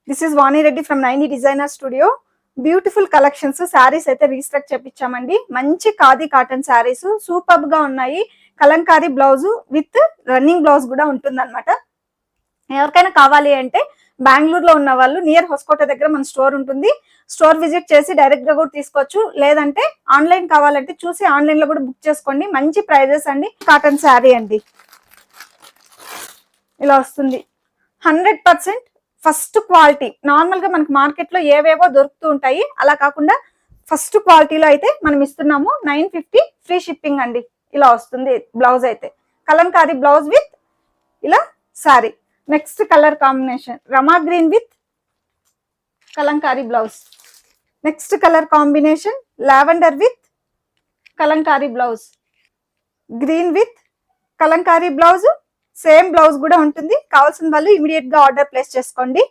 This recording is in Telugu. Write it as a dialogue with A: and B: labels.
A: This is Vani Reddy from Naini designer studio. Beautiful collections saris అయితే రీస్ట్రక్ చేపించామండి. మంచి ఖాదీ కాటన్ శారీస్ సూపర్ గా ఉన్నాయి. Kalamkari blouse with running blouse కూడా ఉంటుందన్నమాట. ఎవరికైనా కావాలి అంటే బెంగళూరులో ఉన్న వాళ్ళు నియర్ హొస్కోట దగ్గర మన స్టోర్ ఉంటుంది. స్టోర్ విజిట్ చేసి డైరెక్ట్ గా కూడా తీసుకోవచ్చు. లేదంటే ఆన్లైన్ కావాలంటే చూసి ఆన్లైన్ లో కూడా బుక్ చేసుకోండి. మంచి ప్రైజెస్ అండి. కాటన్ శారీ అండి, ఇలా వస్తుంది. 100% ఫస్ట్ క్వాలిటీ. నార్మల్ గా మనకి మార్కెట్ లో ఏవేవో దొరుకుతూ ఉంటాయి, అలా కాకుండా ఫస్ట్ క్వాలిటీలో అయితే మనం ఇస్తున్నాము. 950 ఫ్రీ షిప్పింగ్ అండి. ఇలా వస్తుంది బ్లౌజ్ అయితే. కలంకారీ బ్లౌజ్ విత్ ఇలా sari. Next colour combination Rama green with Kalamkari blouse. Next colour combination lavender with Kalamkari blouse. Green with Kalamkari blouse. Same blouse కూడా ఉంటుంది. కావాల్సిన వాళ్ళు ఇమీడియట్ గా ఆర్డర్ ప్లేస్ చేసుకోండి.